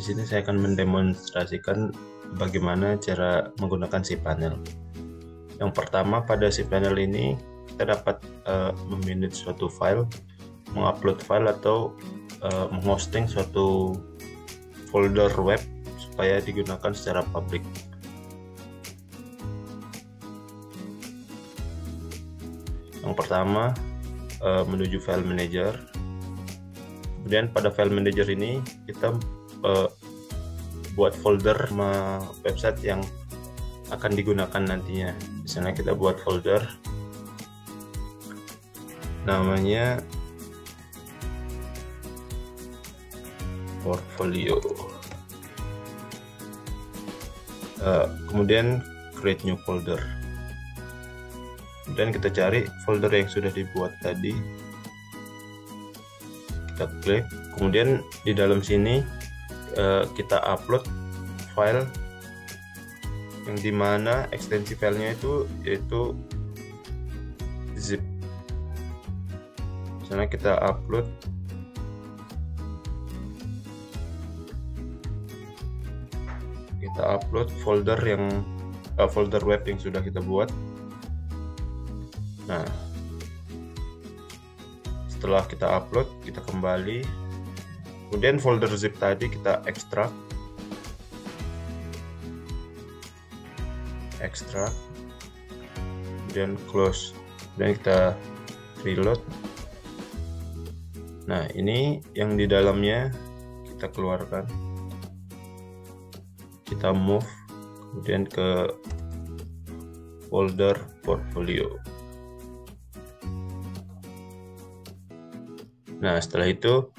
Di sini saya akan mendemonstrasikan bagaimana cara menggunakan cPanel. Yang pertama, pada cPanel ini kita dapat memanage suatu file, mengupload file atau menghosting suatu folder web supaya digunakan secara publik. Yang pertama, menuju file manager. Kemudian pada file manager ini kita buat folder website yang akan digunakan nantinya. Misalnya kita buat folder namanya portfolio, kemudian create new folder, dan kita cari folder yang sudah dibuat tadi, kita klik, kemudian di dalam sini kita upload file yang dimana ekstensi filenya itu yaitu zip. Misalnya kita upload folder web yang sudah kita buat. Nah, setelah kita upload, kita kembali, kemudian folder zip tadi kita ekstrak, kemudian close, dan kita reload. Nah, ini yang di dalamnya kita keluarkan, kita move kemudian ke folder portfolio. Nah, setelah itu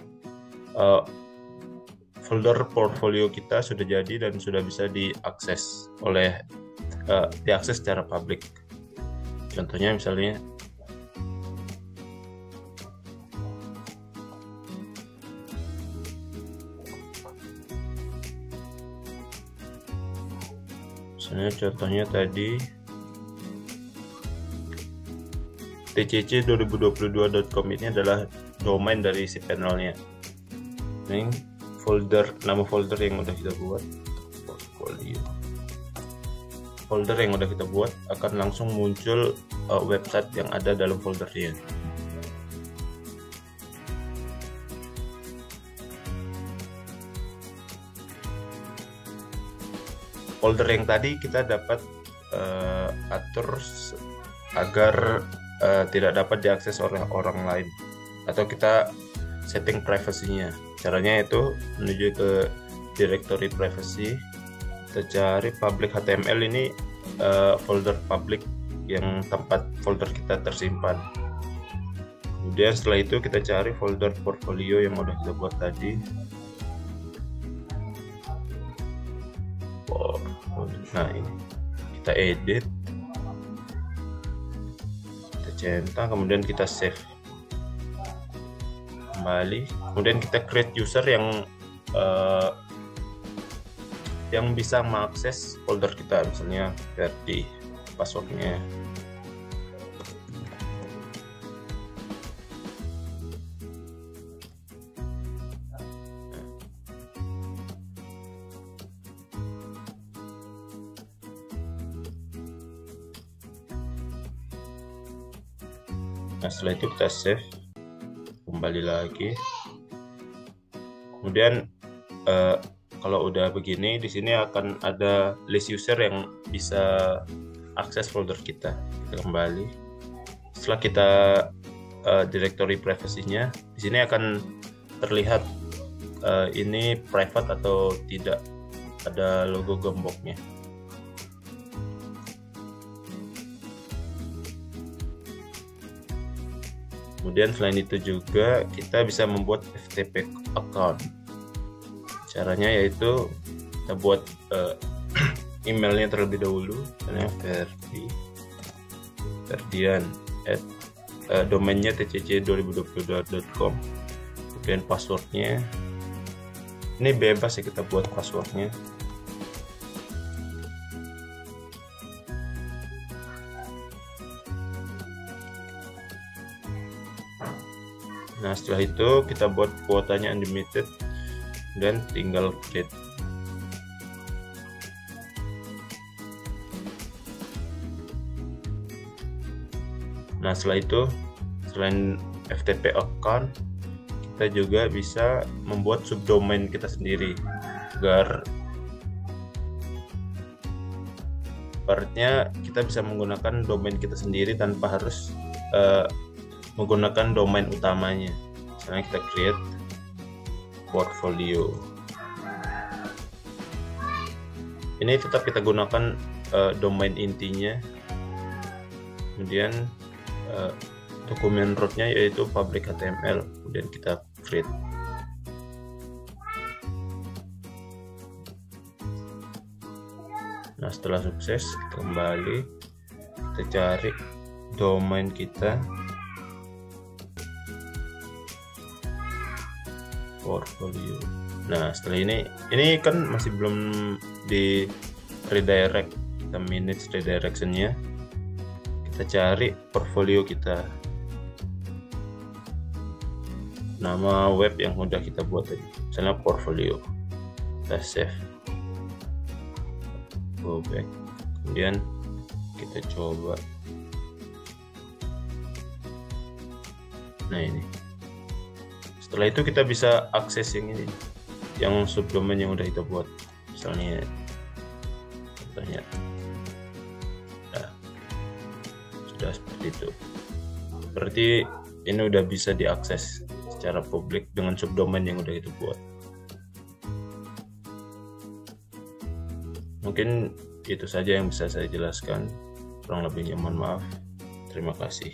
folder portfolio kita sudah jadi dan sudah bisa diakses secara publik. Contohnya misalnya tadi tcc2022.com ini adalah domain dari cPanel-nya. Ini nama folder yang udah kita buat, portfolio. Folder yang udah kita buat akan langsung muncul website yang ada dalam foldernya. Folder yang tadi kita dapat atur agar tidak dapat diakses oleh orang lain, atau kita setting privasinya. Caranya itu menuju ke directory privacy, kita cari public HTML, ini folder public yang tempat folder kita tersimpan. Kemudian setelah itu kita cari folder portfolio yang udah kita buat tadi. Nah, ini kita edit, kita centang, kemudian kita save kembali, kemudian kita create user yang bisa mengakses folder kita, misalnya Ferdi, passwordnya. Nah, setelah itu kita save, kembali lagi. Kemudian kalau udah begini, di sini akan ada list user yang bisa akses folder kita. Kita kembali. Setelah kita directory privacy-nya, di sini akan terlihat ini private atau tidak, ada logo gemboknya. Kemudian selain itu juga kita bisa membuat FTP account. Caranya yaitu kita buat emailnya terlebih dahulu, misalnya Ferdian domainnya tcc2022.com. Kemudian passwordnya, ini bebas ya, kita buat passwordnya. Nah, setelah itu kita buat kuotanya unlimited. dan tinggal create. Nah, setelah itu, selain FTP account, kita juga bisa membuat subdomain kita sendiri agar ibaratnya kita bisa menggunakan domain kita sendiri tanpa harus menggunakan domain utamanya. Misalnya kita create portfolio. Ini tetap kita gunakan domain intinya. Kemudian dokumen rootnya yaitu public HTML. Kemudian kita create. Nah, setelah sukses, kita kembali, kita cari domain kita, portfolio. Nah, setelah ini kan masih belum di redirect, kita manage redirectionnya, kita cari portfolio kita, nama web yang udah kita buat tadi, misalnya portfolio, kita save, go back, kemudian kita coba. Nah, ini setelah itu kita bisa akses yang ini, yang subdomain yang udah kita buat, misalnya contohnya. Nah, sudah seperti itu, berarti ini udah bisa diakses secara publik dengan subdomain yang udah kita buat. Mungkin itu saja yang bisa saya jelaskan, kurang lebihnya mohon maaf. Terima kasih.